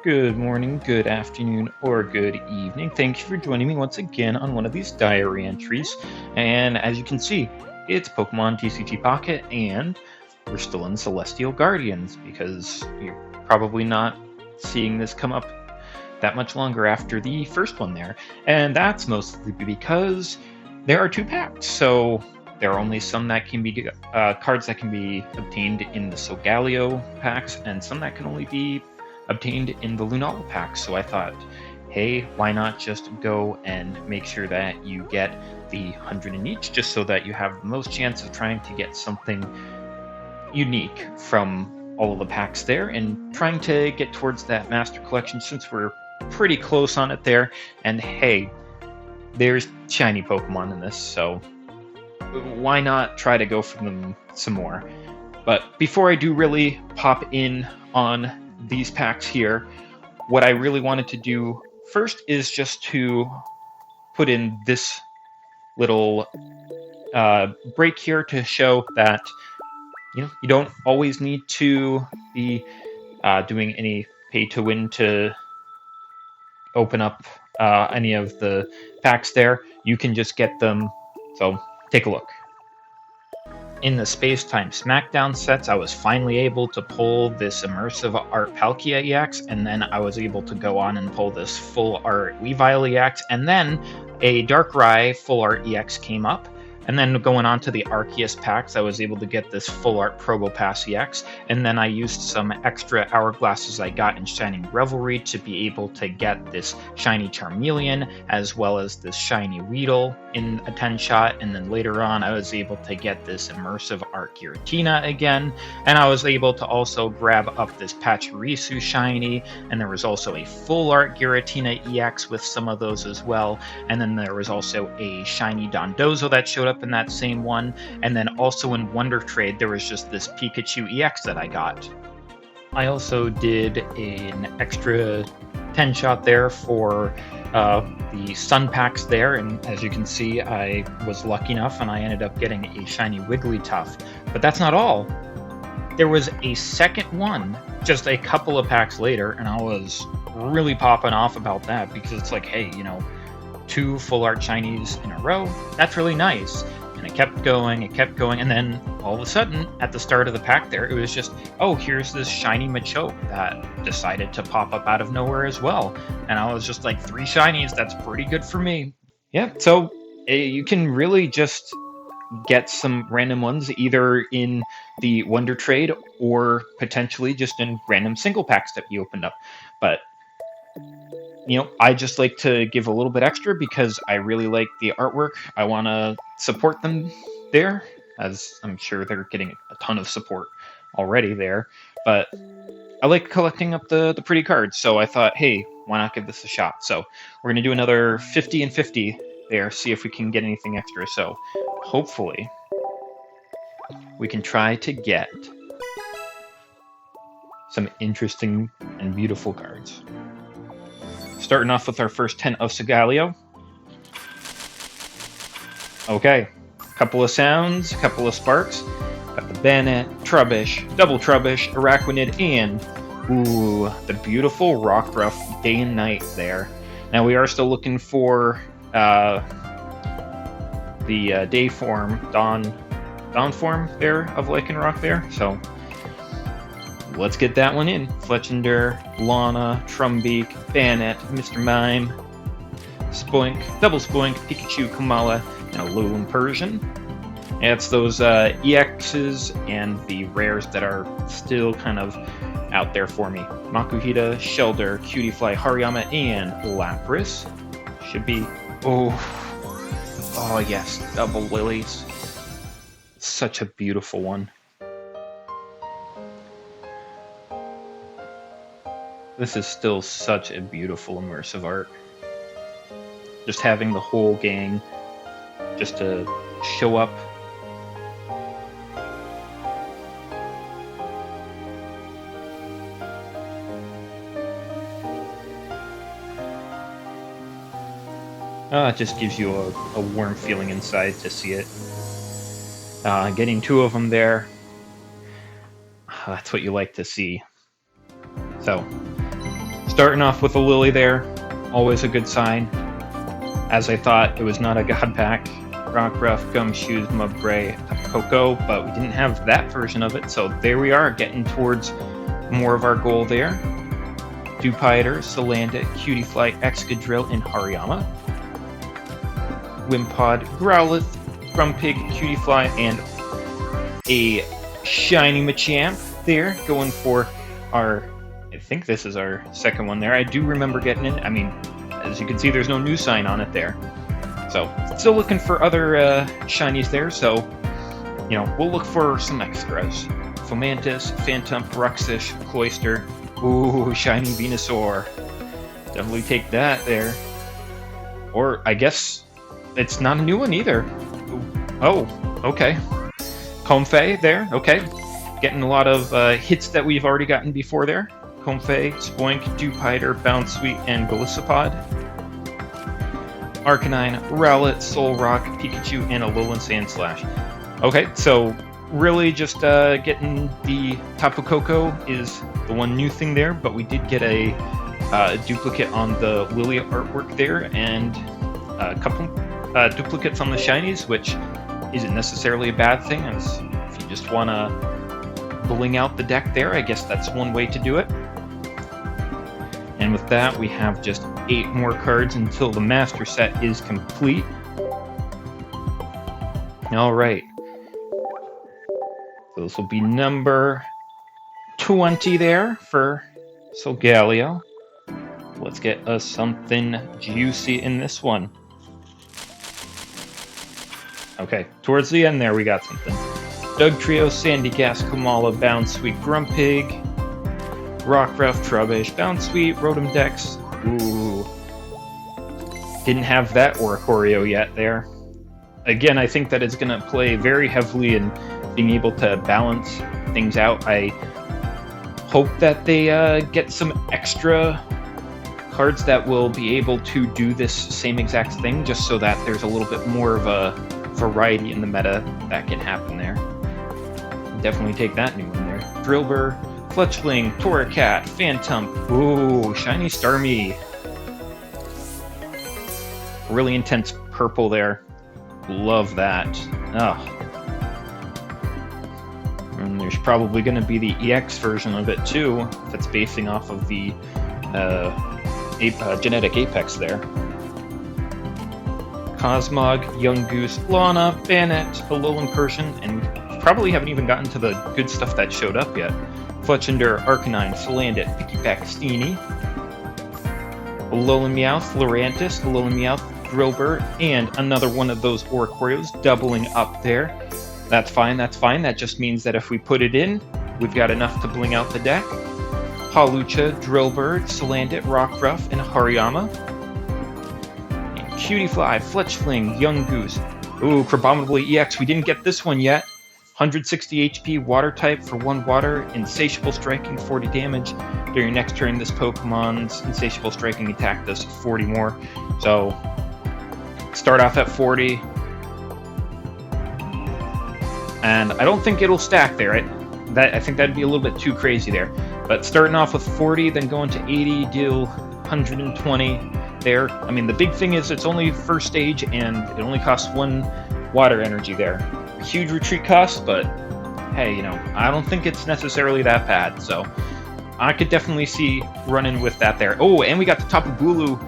Good morning, good afternoon, or good evening. Thank you for joining me once again on one of these diary entries. And as you can see, it's Pokemon TCG Pocket, and we're still in Celestial Guardians because you're probably not seeing this come up that much longer after the first one there. And that's mostly because there are two packs. So there are only some that can be cards that can be obtained in the Solgaleo packs, and some that can only be obtained in the Lunala pack. So I thought, hey, why not just go and make sure that you get the 100 in each, just so that you have the most chance of trying to get something unique from all of the packs there, and trying to get towards that master collection since we're pretty close on it there. And hey, there's shiny Pokemon in this, so why not try to go for them some more? But before I do really pop in on these packs here, what I really wanted to do first is just to put in this little break here to show that you don't always need to be doing any pay to win to open up any of the packs there. You can just get them, so take a look. In the Space-Time Smackdown sets, I was finally able to pull this Immersive Art Palkia EX, and then I was able to go on and pull this Full Art Weavile EX, and then a Darkrai Full Art EX came up. And then going on to the Arceus packs, I was able to get this Full Art Probopass EX, and then I used some extra hourglasses I got in Shining Revelry to be able to get this Shiny Charmeleon, as well as this Shiny Weedle in a 10-shot, and then later on I was able to get this Immersive Art Giratina again, and I was able to also grab up this Pachirisu Shiny, and there was also a Full Art Giratina EX with some of those as well, and then there was also a Shiny Dondozo that showed up in that same one, and then also in Wonder Trade there was just this Pikachu EX that I got. I also did an extra 10-shot there for the Sun packs there, and as you can see I was lucky enough and I ended up getting a shiny Wigglytuff. But that's not all. There was a second one just a couple of packs later, and I was really popping off about that because it's like, hey, two Full Art Shinies in a row, that's really nice. And it kept going, and then all of a sudden, at the start of the pack there, it was just, oh, here's this shiny Machoke that decided to pop up out of nowhere as well. And I was just like, 3 shinies, that's pretty good for me. Yeah, so you can really just get some random ones either in the Wonder Trade or potentially just in random single packs that you opened up. But I just like to give a little bit extra because I really like the artwork. I want to support them there, as I'm sure they're getting a ton of support already there. But I like collecting up the pretty cards, so I thought, hey, why not give this a shot? So we're going to do another 50 and 50 there, see if we can get anything extra. So hopefully we can try to get some interesting and beautiful cards. Starting off with our first 10 of Solgaleo. Okay, couple of sounds, a couple of sparks. Got the Banette, Trubbish, Double Trubbish, Araquanid, and the beautiful Rockruff Day and Night there. Now we are still looking for the day form, dawn form there of Lycanroc there. So let's get that one in. Fletchinder, Lana, Trumbeak, Banette, Mr. Mime, Spoink, Double Spoink, Pikachu, Kamala, and a Alolan Persian. And it's those EXs and the rares that are still kind of out there for me. Makuhita, Shelder, Cutiefly, Hariyama, and Lapras. Should be... Oh yes, double lilies. Such a beautiful one. This is still such a beautiful immersive art. Just having the whole gang just to show up. It just gives you a warm feeling inside to see it. Getting 2 of them there, that's what you like to see. So, Starting off with a Lily there, always a good sign. As I thought, it was not a God Pack. Rockruff, Gumshoes, Mudbray, Coco, but we didn't have that version of it, so there we are, getting towards more of our goal there. Dupiter, Salandit, Cutiefly, Excadrill, and Hariyama. Wimpod, Growlithe, Grumpig, Cutiefly, and a shiny Machamp there, going for our, I think this is our second one there. I do remember getting it. I mean, as you can see, there's no new sign on it there. So, still looking for other shinies there, so, you know, we'll look for some extras. Fomantis, Phantom, Bruxish, Cloyster. Ooh, shiny Venusaur. Definitely take that there. Or, I guess, it's not a new one either. Oh, okay. Comfey there, okay. Getting a lot of hits that we've already gotten before there. Comfey, Spoink, Dupiter, Bounsweet, and Golisopod. Arcanine, Rowlet, Solrock, Pikachu, and Alolan Sandslash. Okay, so really just getting the Tapu Koko is the one new thing there, but we did get a duplicate on the Lily artwork there, and a couple duplicates on the shinies, which isn't necessarily a bad thing. As if you just want to bling out the deck there, I guess that's one way to do it. And with that, we have just 8 more cards until the master set is complete. Alright. So this will be number 20 there for Solgaleo. Let's get us something juicy in this one. Okay, towards the end there we got something. Dugtrio, Sandygast, Kamala, Bounsweet, Grumpig, Rockruff, Trubbish, Bounsweet, Rotom Dex. Ooh. Didn't have that Oricorio yet there. Again, I think that it's going to play very heavily in being able to balance things out. I hope that they get some extra cards that will be able to do this same exact thing, just so that there's a little bit more of a variety in the meta that can happen there. Definitely take that new one there. Drillbur, Fletchling, Torracat, Phantom. Ooh, shiny Starmie. Really intense purple there. Love that. Oh. And there's probably going to be the EX version of it too, if it's basing off of the genetic Apex there. Cosmog, Yungoos, Lana, Bannet, Alolan Persian, and we probably haven't even gotten to the good stuff that showed up yet. Fletchinder, Arcanine, Salandit, Pikipek, Steenie, Alolan Meowth, Lurantis, Alolan Meowth, Drillbur, and another one of those Oricorios doubling up there. That's fine, that's fine. That just means that if we put it in, we've got enough to bling out the deck. Hawlucha, Drillbur, Salandit, Rockruff, and Hariyama. And Cutiefly, Fletchling, Yungoos. Ooh, Crabominable EX. We didn't get this one yet. 160 HP, Water type for 1 water, Insatiable Striking, 40 damage. During your next turn, this Pokemon's Insatiable Striking attack does 40 more. So, start off at 40. And I don't think it'll stack there. I think that'd be a little bit too crazy there. But starting off with 40, then going to 80, deal 120 there. I mean, the big thing is it's only first stage, and it only costs 1 water energy there. Huge retreat cost, but hey, you know, I don't think it's necessarily that bad, so I could definitely see running with that there. Oh, and we got the Tapu Bulu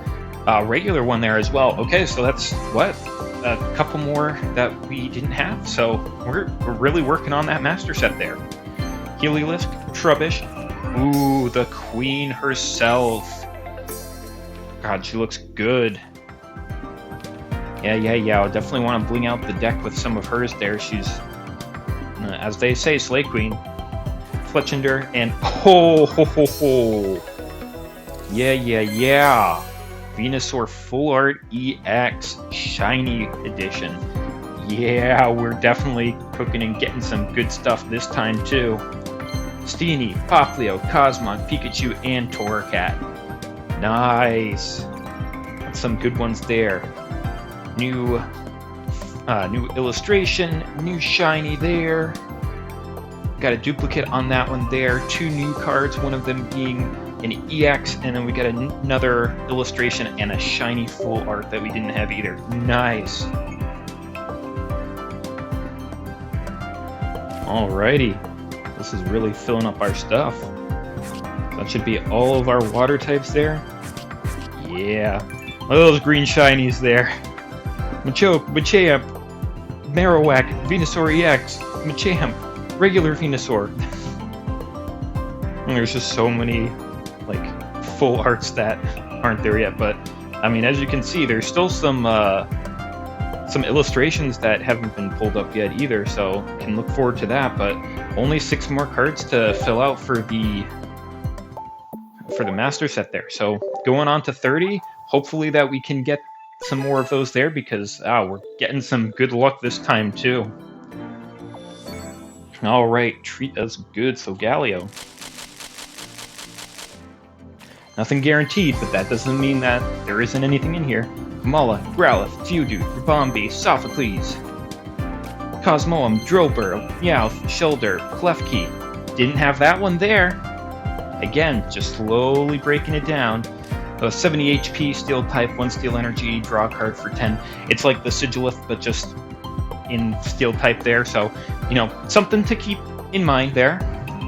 regular one there as well. Okay, so that's what, a couple more that we didn't have, so we're really working on that master set there. Heliolisk, Trubbish. Ooh, the queen herself. God, she looks good. Yeah, I'll definitely want to bling out the deck with some of hers there. She's, as they say, Slay Queen. Fletchinder, and ho. Yeah. Venusaur Full Art EX Shiny Edition. Yeah, we're definitely cooking and getting some good stuff this time too. Steenie, Poplio, Cosmog, Pikachu, and Torracat. Nice. That's some good ones there. New illustration, new shiny there. Got a duplicate on that one there. 2 new cards, one of them being an EX, and then we got another illustration and a shiny full art that we didn't have either. Nice. Alrighty. This is really filling up our stuff. That should be all of our water types there. Yeah. Look at those green shinies there. Machoke, Machamp, Marowak, Venusaur EX, Machamp, regular Venusaur. And there's just so many like full arts that aren't there yet, but I mean, as you can see, there's still some illustrations that haven't been pulled up yet either, so can look forward to that. But only 6 more cards to fill out for the master set there. So going on to 30, hopefully that we can get some more of those there, because we're getting some good luck this time too. All right, treat us good. So Galio. Nothing guaranteed, but that doesn't mean that there isn't anything in here. Kamala, Growlithe, Geodude, Ribombee, Sophocles, Cosmoem, Drillbur, Meowth, Shellder, Klefki. Didn't have that one there. Again, just slowly breaking it down. 70 HP, Steel type, 1 Steel Energy, draw a card for 10. It's like the Sigilith, but just in Steel type there. So, you know, something to keep in mind there.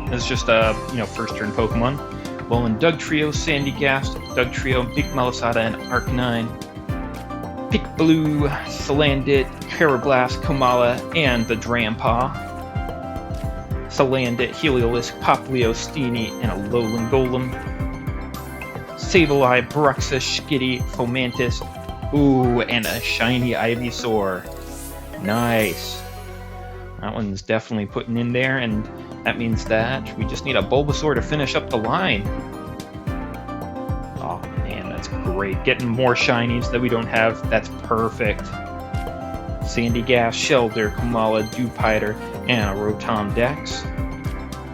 It's just a, first turn Pokemon. Alolan Dugtrio, Sandygast, Dugtrio, Big Malasada, and Arcanine. Picbaloo, Salandit, Carablast, Komala, and the Drampa. Salandit, Heliolisk, Poplio, Steenie, and a Alolan Golem. Sableye, Bruxa, Skitty, Fomantis, ooh, and a shiny Ivysaur. Nice. That one's definitely putting in there, and that means that we just need a Bulbasaur to finish up the line. Oh man, that's great. Getting more shinies that we don't have, that's perfect. Sandygast, Shellder, Komala, Dewpider, and a Rotom Dex.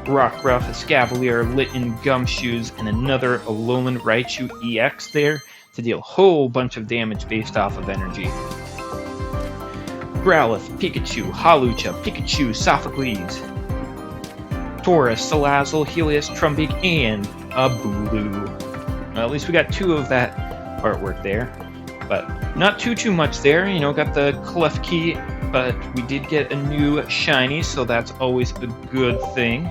Rockruff, Escavalier, Litten, Gumshoes, and another Alolan Raichu EX there to deal a whole bunch of damage based off of energy. Growlithe, Pikachu, Hawlucha, Pikachu, Sophocles, Tauros, Salazzle, Helios, Trumbeak, and a Bulu. Well, at least we got 2 of that artwork there, but not too much there. Got the Klefki, but we did get a new shiny, so that's always a good thing.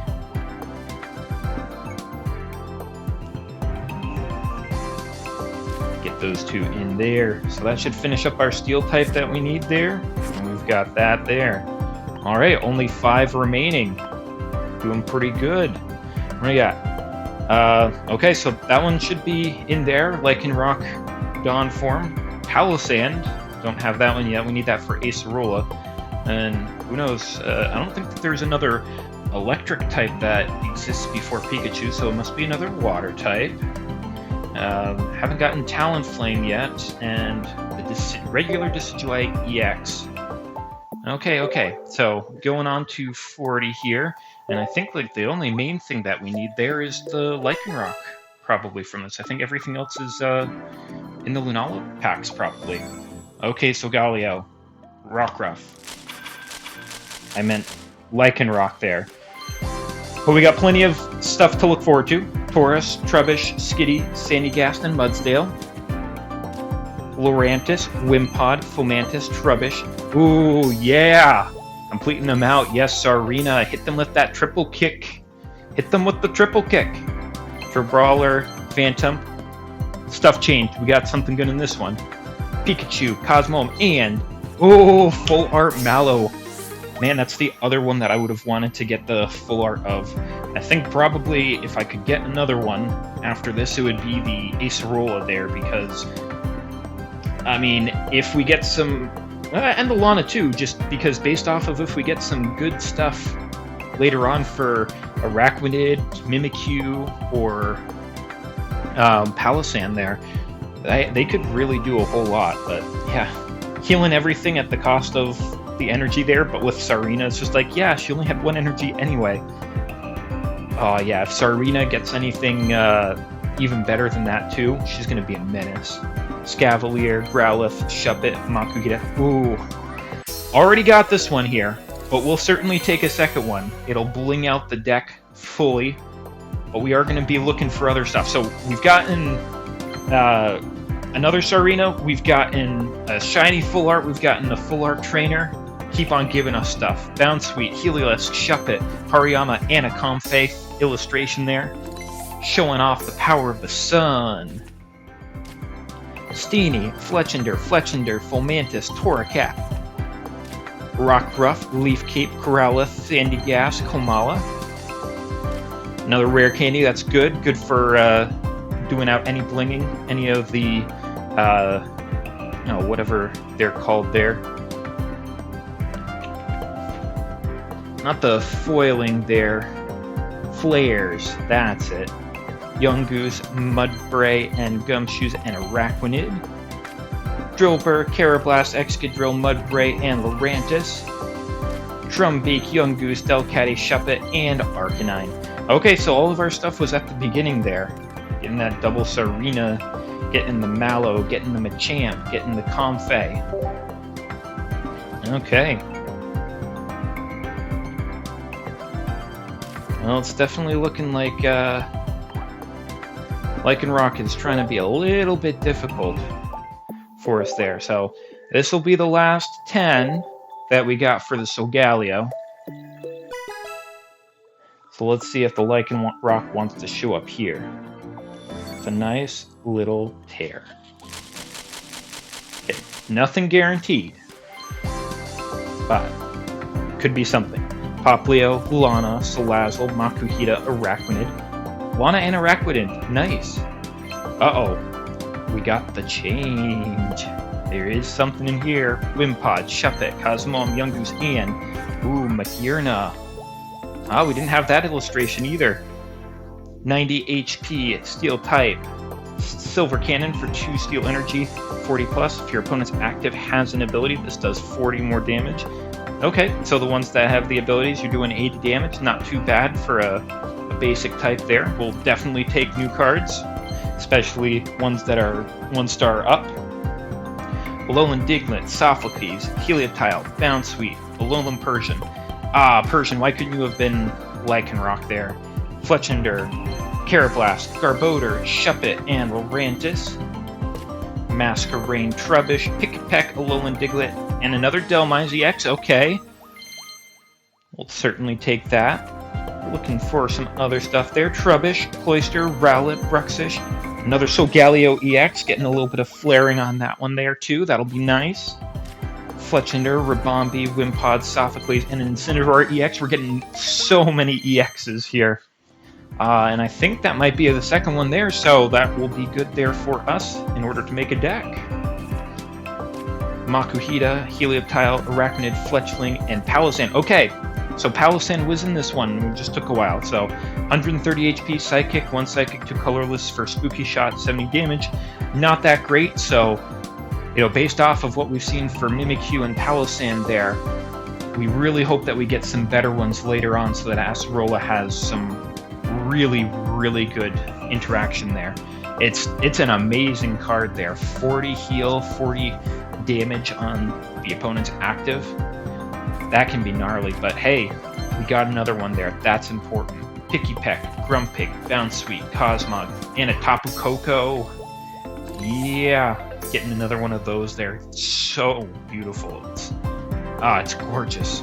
Get those 2 in there, so that should finish up our Steel type that we need there, and we've got that there. All right, only 5 remaining. Doing pretty good. What do we got? Okay, so that one should be in there, Lycanroc Dawn form. Palossand, don't have that one yet. We need that for Acerola. And who knows? I don't think that there's another electric type that exists before Pikachu, so it must be another water type. Haven't gotten Talonflame yet, and the regular Decidueye EX. Okay, so going on to 40 here, and I think like the only main thing that we need there is the Lycanroc, probably from this. I think everything else is in the Lunala packs, probably. Okay, so Galio, Rockruff. I meant Lycanroc there. But we got plenty of stuff to look forward to. Tauros, Trubbish, Skitty, Sandygast, and Mudsdale. Lurantis, Wimpod, Fomantis, Trubbish. Ooh, yeah! Completing them out. Yes, Sarina. Hit them with that triple kick. Hit them with the triple kick. For Brawler, Phantom. Stuff changed. We got something good in this one. Pikachu, Cosmoem, and... oh, full art Mallow. Man, that's the other one that I would have wanted to get the full art of. I think probably if I could get another one after this, it would be the Acerola there, because... I mean, if we get some... and the Lana too, just because based off of if we get some good stuff later on for Araquanid, Mimikyu, or Palossand there, they could really do a whole lot. But yeah, healing everything at the cost of the energy there, but with Sarina, it's just like, yeah, she only had 1 energy anyway. Oh yeah, if Sarina gets anything even better than that too, she's going to be a menace. Scavalier, Growlithe, Shuppet, Makugita. Ooh. Already got this one here, but we'll certainly take a second one. It'll bling out the deck fully. but we are going to be looking for other stuff. So we've gotten another Sarina, we've gotten a shiny full art, we've gotten a full art trainer. Keep on giving us stuff. Bounsweet, Heliolisk, Shuppet, Hariyama, and a Comfey illustration there, showing off the power of the sun. Steenie, Fletchender, Fomantis, Torracat, Rockruff, Leaf Cape, Corrala, Sandygas, Komala. Another rare candy, that's good. Good for doing out any blinging, any of the, whatever they're called there. Not the foiling there. Flares, that's it. Yungoos, Mudbray, and Gumshoes, and Araquanid. Drillbur, Carablast, Excadrill, Mudbray, and Lurantis. Drumbeak, Yungoos, Delcatty, Shuppet, and Arcanine. Okay, so all of our stuff was at the beginning there. Getting that double Sarina, getting the Mallow, getting the Machamp, getting the Comfey. Okay. Well, it's definitely looking like Lycanroc is trying to be a little bit difficult for us there. So this will be the last 10 that we got for the Solgaleo. So let's see if the Lycanroc wants to show up here. It's a nice little tear. Okay, nothing guaranteed, but could be something. Poplio, Lana, Salazzle, Makuhita, Araquanid. Lana and Araquanid, nice. Uh-oh, we got the change. There is something in here. Wimpod, Shuppet, Cosmom, Yungoos, and Magearna. Ah, we didn't have that illustration either. 90 HP, Steel type. Silver Cannon for 2 Steel Energy, 40 plus. If your opponent's active has an ability, this does 40 more damage. Okay, so the ones that have the abilities, you're doing 80 damage. Not too bad for a basic type there. We'll definitely take new cards, especially ones that are 1-star up. Alolan Diglett, Sophocles, Helioptile, Bounsweet, Alolan Persian. Ah, Persian, why couldn't you have been Lycanroc there? Fletchender, Carablast, Garbodor, Shuppet, and Lurantis. Masquerain, Trubbish, Pickpeck, Alolan Diglett, and another Delmise EX, okay. We'll certainly take that. We're looking for some other stuff there. Trubbish, Cloyster, Rowlet, Bruxish. Another Solgaleo EX, getting a little bit of flaring on that one there too. That'll be nice. Fletchender, Ribombee, Wimpod, Sophocles, and an Incineroar EX. We're getting so many EXs here. And I think that might be the second one there, so that will be good there for us in order to make a deck. Makuhita, Helioptile, Araquanid, Fletchling, and Palossand. Okay, so Palossand was in this one. It just took a while. So 130 HP, Psychic, 1 Psychic, 2 Colorless for Spooky Shot, 70 damage. Not that great, so based off of what we've seen for Mimikyu and Palossand there, we really hope that we get some better ones later on so that Acerola has some really, really good interaction there. It's an amazing card there. 40 heal, 40 damage on the opponent's active. That can be gnarly, but hey, we got another one there. That's important. Pikipek, Grumpig, Bounsweet, Cosmog, and a Tapu Koko. Yeah, getting another one of those there. It's so beautiful. It's gorgeous.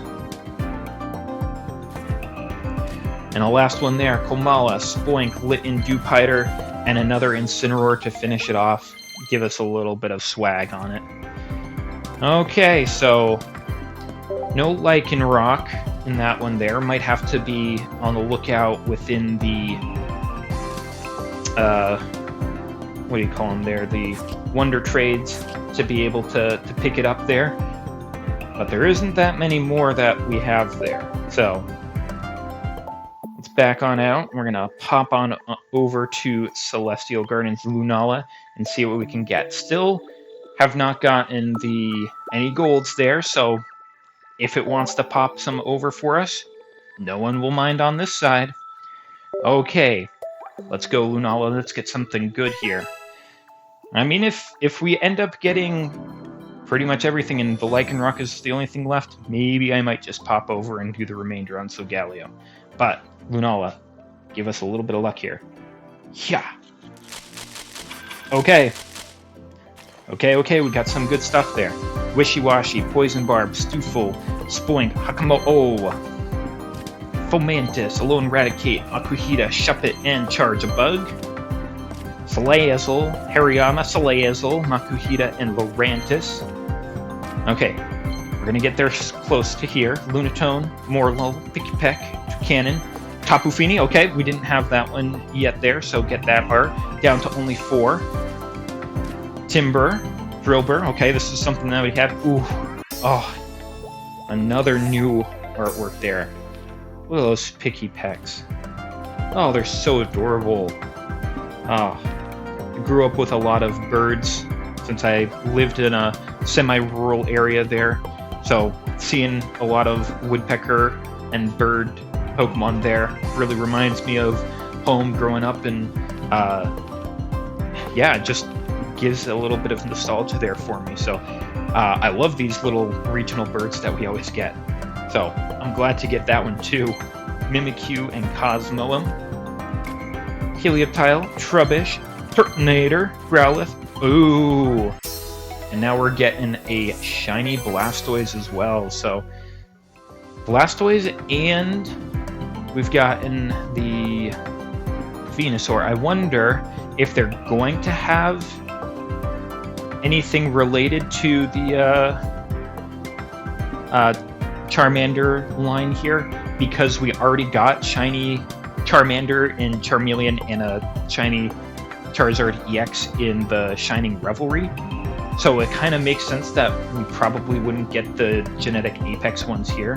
And the last one there, Komala, Spoink, Litten, Dewpider, and another Incineroar to finish it off. Give us a little bit of swag on it. Okay, so no Lycanroc in that one there. Might have to be on the lookout within the, what do you call them there? The Wonder Trades to be able to pick it up there. But there isn't that many more that we have there. So let's back on out. We're going to pop on over to Celestial Gardens Lunala and see what we can get. Still have not gotten any golds there, so if it wants to pop some over for us, no one will mind on this side. Okay, let's go Lunala. Let's get something good here. I mean, if we end up getting pretty much everything and the Lycanroc is the only thing left, maybe I might just pop over and do the remainder on Solgaleo. But Lunala, give us a little bit of luck here. Yeah. Okay. Okay, we got some good stuff there. Wishy-Washy, Poison Barb, Stuful, Spoink, Hakamo-O, Fomantis, Alone Eradicate, Akuhita, Shuppet, and Charge a Bug. Salazzle, Hariyama, Salazzle, Makuhita, and Lorantis. Okay, we're gonna get there close to here. Lunatone, Morlo, Pikipek, Cannon, Tapu Fini. Okay, we didn't have that one yet there, so get that art down to only 4. Timber, Drillbur. Okay, this is something that we have. Ooh, oh, another new artwork there. Look at those Pikipeks. Oh, they're so adorable. Oh, I grew up with a lot of birds since I lived in a semi-rural area there. So seeing a lot of woodpecker and bird Pokemon there really reminds me of home growing up, and yeah, it just gives a little bit of nostalgia there for me. So I love these little regional birds that we always get. So I'm glad to get that one too. Mimikyu and Cosmoem. Helioptile, Trubbish, Turtonator, Growlithe. Ooh. And now we're getting a shiny Blastoise as well. So Blastoise, and we've gotten the Venusaur. I wonder if they're going to have anything related to the Charmander line here, because we already got shiny Charmander and Charmeleon and a shiny Charizard EX in the Shining Revelry. So it kind of makes sense that we probably wouldn't get the genetic Apex ones here.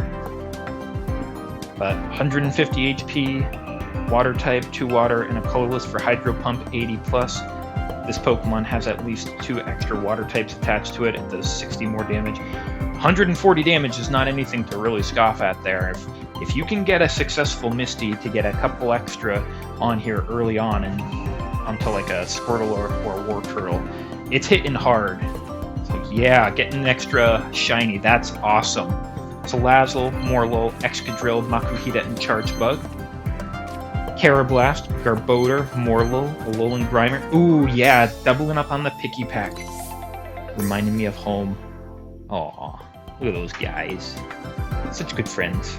But 150 HP, Water type, 2 water, and a colorless for Hydro Pump 80+. This Pokemon has at least 2 extra water types attached to it. It does 60 more damage. 140 damage is not anything to really scoff at there. If you can get a successful Misty to get a couple extra on here early on and onto like a Squirtle or Wartortle, it's hitting hard. So yeah, getting an extra shiny, that's awesome. Salazzle, Morlo, Excadrill, Makuhita, and Charge Bug. Carablast, Garbodor, Morlo, Alolan Grimer. Ooh, yeah, doubling up on the Pikipek. Reminding me of home. Aw, look at those guys. Such good friends.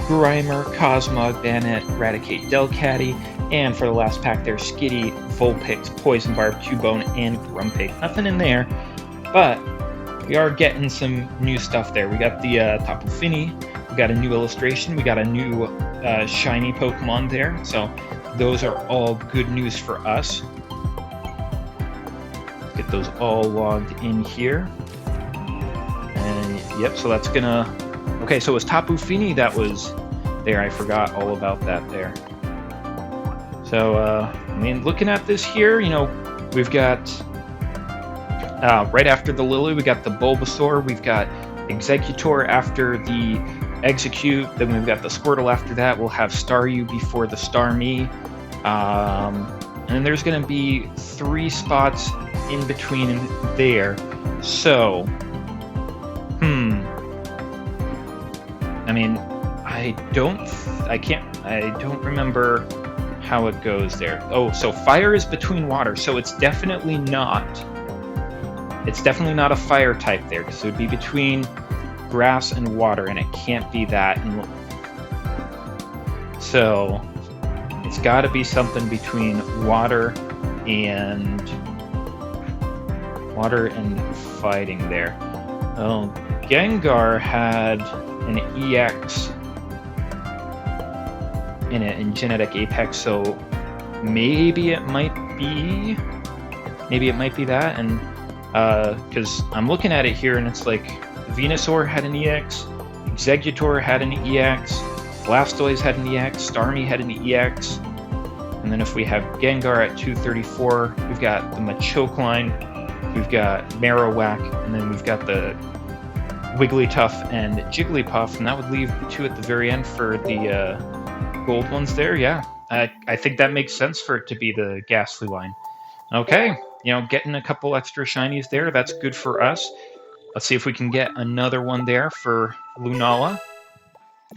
Grimer, Cosmog, Banette, Raticate, Delcatty, and for the last pack there, Skitty, Vulpix, Poison Barb, Cubone, and Grumpig. Nothing in there, but we are getting some new stuff there. We got the Tapu Fini, we got a new illustration, we got a new shiny Pokemon there, so those are all good news for us. Let's get those all logged in here. And yep, so that's gonna... Okay, so it was Tapu Fini that was there. I forgot all about that there. So, I mean, looking at this here, you know, we've got, right after the Lily, we got the Bulbasaur, we've got Executor after the Execute, then we've got the Squirtle after that, we'll have Staryu before the Starmie, and then there's going to be 3 spots in between there. So, I mean, I don't remember how it goes there. Oh, so fire is between water, so it's definitely not a fire type there, because it would be between grass and water, and it can't be that. And so it's got to be something between water and fighting there. Oh, Gengar had an EX in it in Genetic Apex, so maybe it might be that. And because I'm looking at it here, and it's like Venusaur had an EX, Executor had an EX, Blastoise had an EX, Starmie had an EX, and then if we have Gengar at 234, we've got the Machoke, we've got Marowak, and then we've got the Wigglytuff and Jigglypuff, and that would leave 2 at the very end for the gold ones there. Yeah, I think that makes sense for it to be the Ghastly line. Okay, you know, getting a couple extra shinies there, that's good for us. Let's see if we can get another one there for Lunala.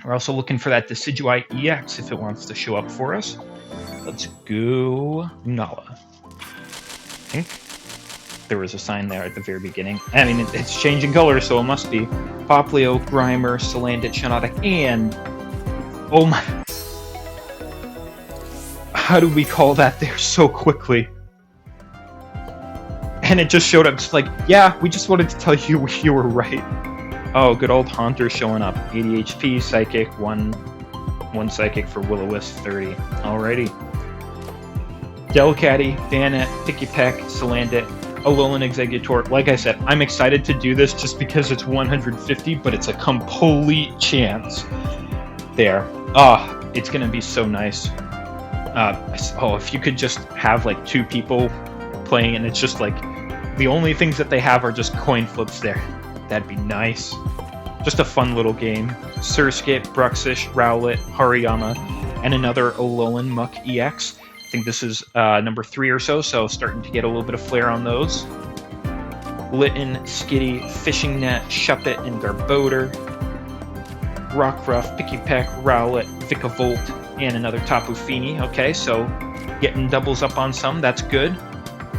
We're also looking for that Decidueye EX if it wants to show up for us. Let's go Nala. I think there was a sign there at the very beginning. I mean, it's changing color, so it must be. Poplio, Grimer, Salandit, Shiinotic, and... oh my... how do we call that there so quickly? And it just showed up just like, yeah, we just wanted to tell you you were right. Oh, good old Haunter showing up. 80 HP, Psychic, 1 Psychic for Will-O-Wisp, 30. Alrighty. Delcatty, Banette, Pikipek, Salandit, Alolan Exeggutor. Like I said, I'm excited to do this just because it's 150, but it's a complete chance. There. Oh, it's gonna be so nice. Oh, if you could just have like 2 people playing and it's just like the only things that they have are just coin flips there. That'd be nice. Just a fun little game. Surskit, Bruxish, Rowlet, Hariyama, and another Alolan Muck EX. I think this is number 3 or so starting to get a little bit of flair on those. Litten, Skitty, Fishing Net, Shuppet, and Garbodor. Rockruff, Pikipek, Rowlet, Vikavolt, and another Tapu Fini. Okay, so getting doubles up on some, that's good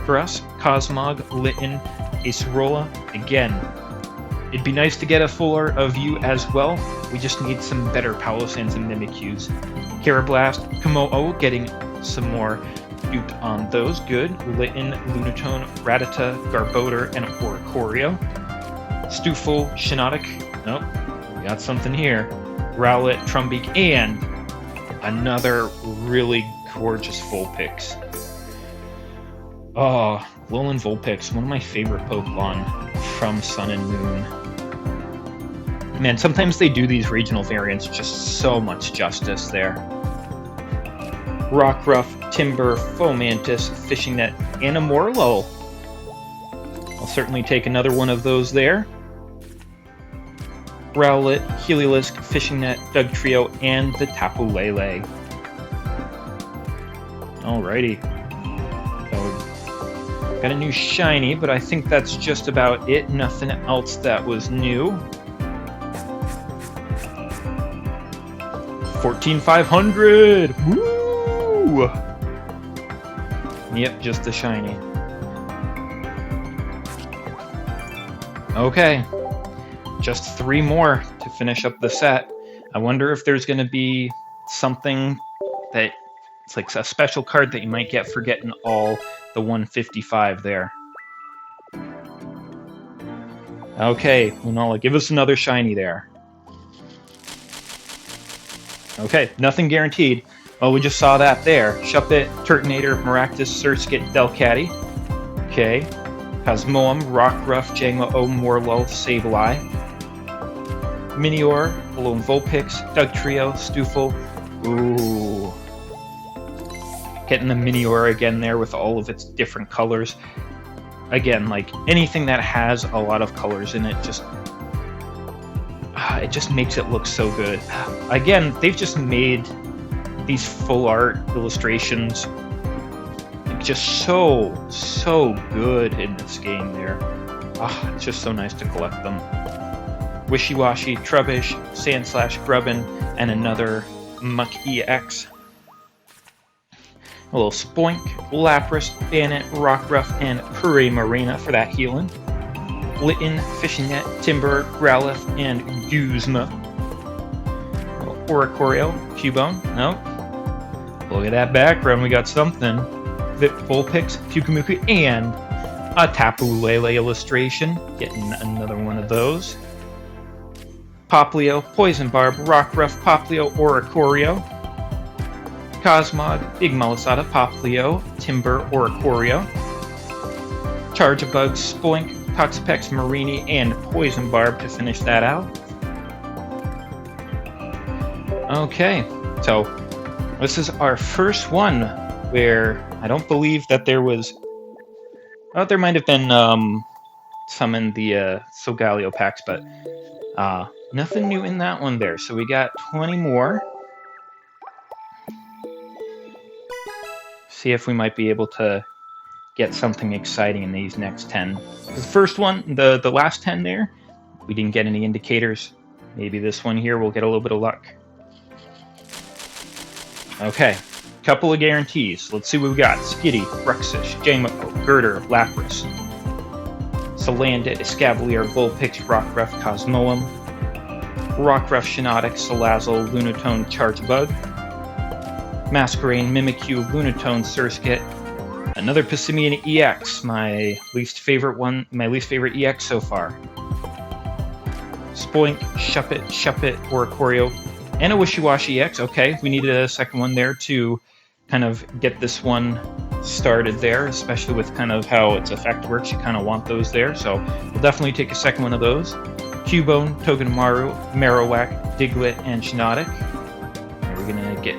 for us. Cosmog, Litten, Acerola. Again, it'd be nice to get a fuller view as well. We just need some better Palosands and Mimikyus. Carablast, Komodo, getting some more duped on those. Good. Litten, Lunatone, Rattata, Garbodor, and Oricorio. Stufel, Shiinotic. Nope, we got something here. Rowlet, Trumbeak, and another really gorgeous Vulpix. Oh, Alolan Vulpix, one of my favorite Pokemon from Sun and Moon. Man, sometimes they do these regional variants just so much justice there. Rockruff, Timber, Fomantis, Fishing Net, and a Morlo. I'll certainly take another one of those there. Rowlet, Heliolisk, Fishing Net, Dugtrio, and the Tapu Lele. Alrighty. So, got a new shiny, but I think that's just about it. Nothing else that was new. 14,500! Woo! Yep, just a shiny. Okay. Just 3 more to finish up the set. I wonder if there's going to be something that it's like a special card that you might get for getting all the 155 there. Okay, Lunala, give us another shiny there. Okay, nothing guaranteed. Oh, we just saw that there. Shuppet, Turtonator, Maractus, Surskit, Delcatty. Okay. Cosmoem, Rockruff, Jangmo-O, Morlo, Sableye. Minior, Alolan Vulpix, Dugtrio, Stufel. Ooh. Getting the Minior again there with all of its different colors. Again, like anything that has a lot of colors in it just makes it look so good. Again, they've just made these full art illustrations just so good in this game there. It's just so nice to collect them. Wishy-Washy, Trubbish, Sandslash, Grubbin, and another Muck EX. A little Spoink, Lapras, Banette, Rockruff, and Marina for that healing. Litten, Fishing Net, Timber, Growlithe, and Guzma. Oricorio, Cubone, nope. Look at that background, we got something. Vulpix, Pyukumuku, and a Tapu Lele illustration. Getting another one of those. Poplio, Poison Barb, Rockruff, Poplio, Oricorio. Cosmog, Big Malasada, Poplio, Timber, Oricorio. Charjabug, Spoink, Toxapex, Marini, and Poison Barb to finish that out. Okay, so this is our first one where I don't believe that there was... Oh, there might have been some in the Solgaleo packs, but nothing new in that one there. So we got 20 more. See if we might be able to get something exciting in these next 10. The first one, the last 10 there, we didn't get any indicators. Maybe this one here will get a little bit of luck. Okay, couple of guarantees. Let's see what we got. Skitty, Bruxish, Jangmo, Girder, Lapras, Salandit, Escavalier, Vulpix, Rockruff, Cosmoem, Rockruff, Shiinotic, Salazzle, Lunatone, Chargebug, Masquerain, Mimikyu, Lunatone, Surskit, another Passimian EX, my least favorite EX so far. Spoink, Shuppet, Oricorio, and a Wishiwashi EX. Okay, we needed a second one there to kind of get this one started there, especially with kind of how its effect works. You kind of want those there, so we'll definitely take a second one of those. Cubone, Togedemaru, Marowak, Diglett, and Shiinotic. And we're gonna get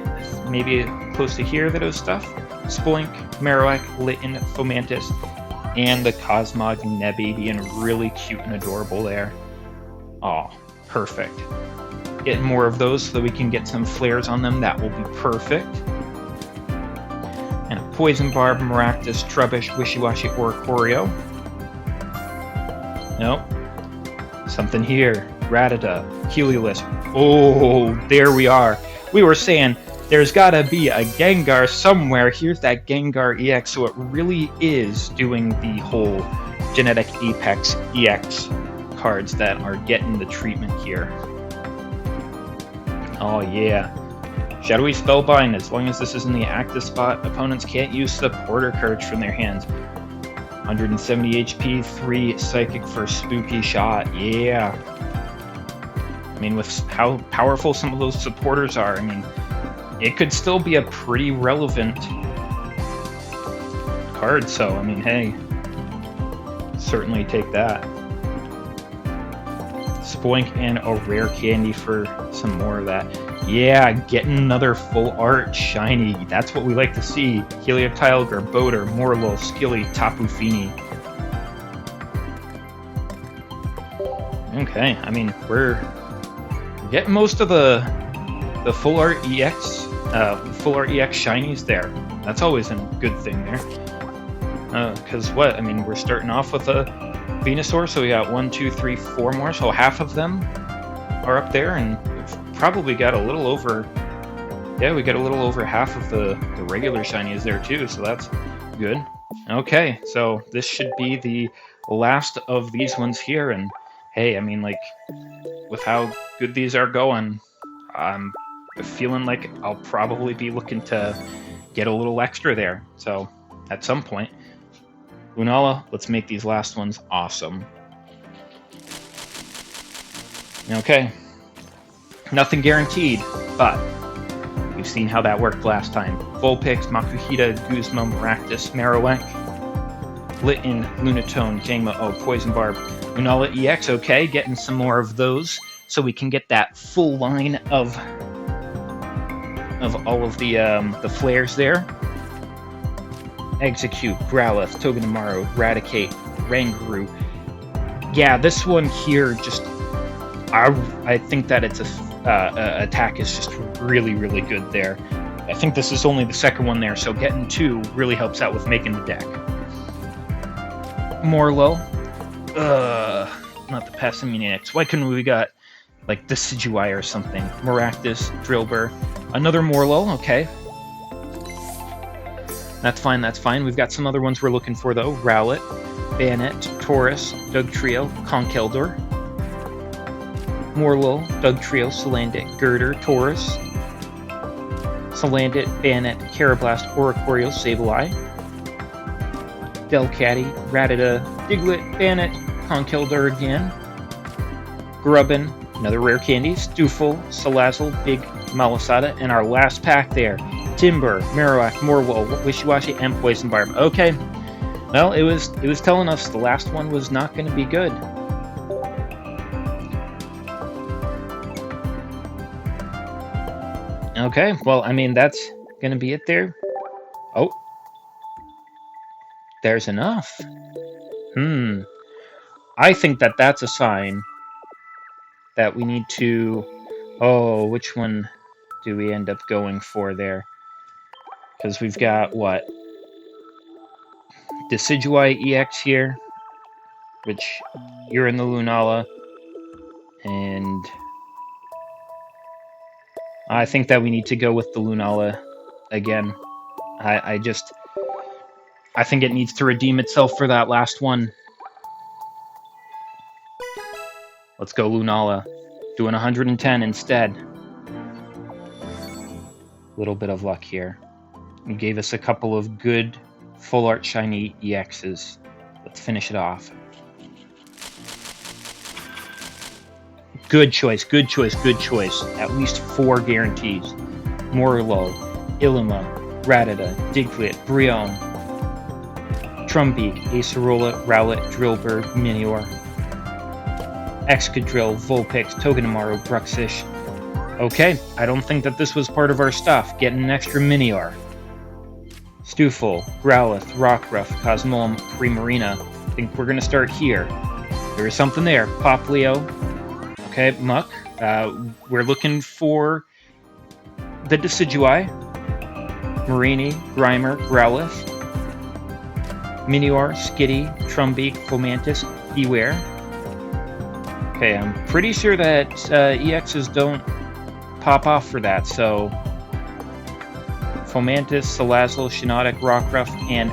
maybe close to here that was stuff. Spoink, Marowak, Litten, Fomantis, and the Cosmog Nebby being really cute and adorable there. Oh, perfect. Get more of those so that we can get some flares on them. That will be perfect. And a Poison Barb, Maractus, Trubbish, Wishiwashi, Oricorio. Nope. Something here. Rattata, Heliolisk. Oh, there we are. We were saying there's gotta be a Gengar somewhere. Here's that Gengar EX. So it really is doing the whole Genetic Apex EX cards that are getting the treatment here. Oh yeah. Shadowy Spellbind, as long as this is in the active spot, opponents can't use Supporter cards from their hands. 170 HP, 3 Psychic for Spooky Shot, yeah. I mean, with how powerful some of those supporters are, I mean, it could still be a pretty relevant card, so, I mean, hey, certainly take that. Spoink and a rare candy for some more of that. Yeah, getting another full art shiny. That's what we like to see. Helioptile, Garbodor, Morlo, Skilly, Tapu Fini. Okay, I mean, we're getting most of the full art EX shinies there. That's always a good thing there. Because what? I mean, we're starting off with a Venusaur, so we got 1, 2, 3, 4 more. So half of them are up there, and we've probably got a little over. Yeah, we got a little over half of the regular shinies there too. So that's good. Okay, so this should be the last of these ones here, and hey, I mean, like, with how good these are going, I'm feeling like I'll probably be looking to get a little extra there. So at some point. Lunala, let's make these last ones awesome. Okay. Nothing guaranteed, but we've seen how that worked last time. Vulpix, Makuhita, Guzma, Maractus, Marowak, Litten, Lunatone, Jangmo, Poison Barb, Lunala EX, okay, getting some more of those so we can get that full line of all of the flares there. Execute, Growlithe, Togedemaru, Raticate, Rangaroo. Yeah, this one here just... I think that its attack is just really, really good there. I think this is only the second one there, so getting 2 really helps out with making the deck. Morlo. Not the Passimian. Why couldn't we got, like, Decidueye or something? Maractus, Drillbur. Another Morlo, okay. That's fine, that's fine. We've got some other ones we're looking for, though. Rowlet, Bannet, Taurus, Dugtrio, Conkeldurr, Morlo, Dugtrio, Salandit, Girder, Taurus, Salandit, Bannet, Carablast, Oricorio, Sableye, Delcatty, Rattata, Diglett, Bannet, Conkeldurr again, Grubbin, another rare candy, Stufel, Salazzle, Big Malasada, and our last pack there. Timber, Marowak, Morlo, Wishiwashi, and Poison Barb. Okay, well, it was telling us the last one was not going to be good. Okay, well, I mean, that's going to be it there. Oh, there's enough. I think that that's a sign that we need to... Oh, which one do we end up going for there? Because we've got, what? Decidueye EX here, which you're in the Lunala, and I think that we need to go with the Lunala again. I think it needs to redeem itself for that last one. Let's go Lunala. Doing 110 instead. Little bit of luck here. You gave us a couple of good full art shiny EXs. Let's finish it off. Good choice, good choice, good choice. At least 4 guarantees. Morlo, Ilima, Rattata, Diglett, Brionne, Trumbeak, Acerola, Rowlet, Drillbur, Minior, Excadrill, Vulpix, Togedemaru, Bruxish. Okay, I don't think that this was part of our stuff. Getting an extra Minior. Stufel, Growlithe, Rockruff, Cosmoem, Primarina. I think we're going to start here. There is something there. Poplio. Okay, Muck. We're looking for the Decidueye. Marini, Grimer, Growlithe. Minior, Skitty, Trumbeak, Fomantis, Beware. Okay, I'm pretty sure that EXs don't pop off for that, so Fomantis, Salazzle, Shiinotic, Rockruff, and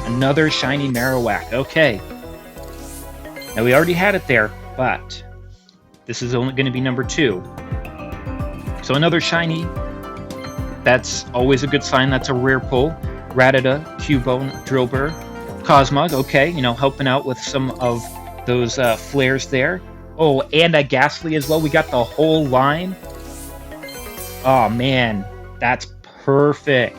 another shiny Marowak. Okay. Now we already had it there, but this is only going to be number 2. So another shiny. That's always a good sign. That's a rare pull. Rattata, Cubone, Drillbur, Cosmog. Okay, you know, helping out with some of those flares there. Oh, and a Ghastly as well. We got the whole line. Oh man, that's perfect.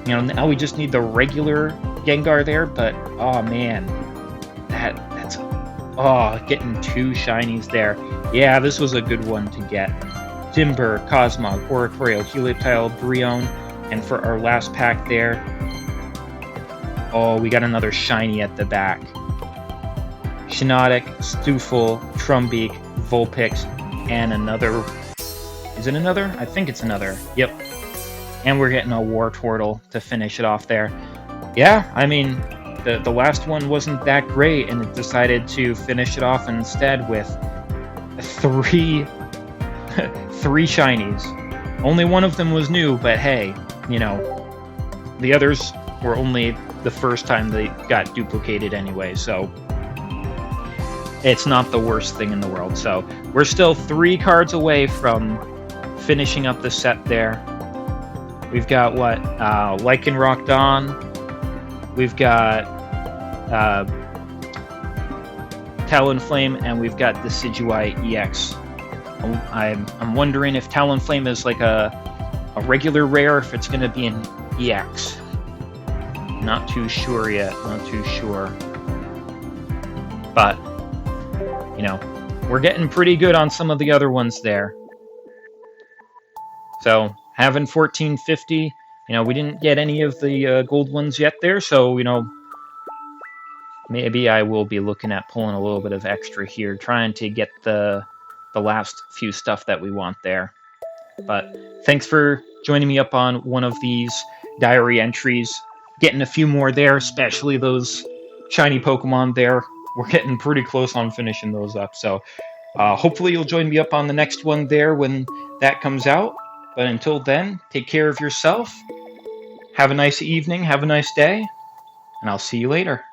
You know, now we just need the regular Gengar there, but oh man, that's getting 2 shinies there. Yeah, this was a good one to get. Timber, Cosmog, Oricorio, Helioptile, Brionne, and for our last pack there, oh, we got another shiny at the back. Shiinotic, Stufel, Trumbeak, Vulpix, and another. Is it another? I think it's another. Yep. And we're getting a Wartortle to finish it off there. Yeah, I mean, the last one wasn't that great, and it decided to finish it off instead with 3 shinies. Only one of them was new, but hey, you know, the others were only the first time they got duplicated anyway, so it's not the worst thing in the world. So we're still 3 cards away from finishing up the set there. We've got what? Lycanroc Dawn. We've got Talonflame, and we've got Decidueye EX. I'm wondering if Talonflame is like a regular rare, if it's going to be an EX. Not too sure yet. Not too sure. But, you know, we're getting pretty good on some of the other ones there. So, having 1450, you know, we didn't get any of the gold ones yet there, so, you know, maybe I will be looking at pulling a little bit of extra here, trying to get the last few stuff that we want there. But thanks for joining me up on one of these diary entries. Getting a few more there, especially those shiny Pokemon there. We're getting pretty close on finishing those up. So hopefully you'll join me up on the next one there when that comes out. But until then, take care of yourself. Have a nice evening. Have a nice day. And I'll see you later.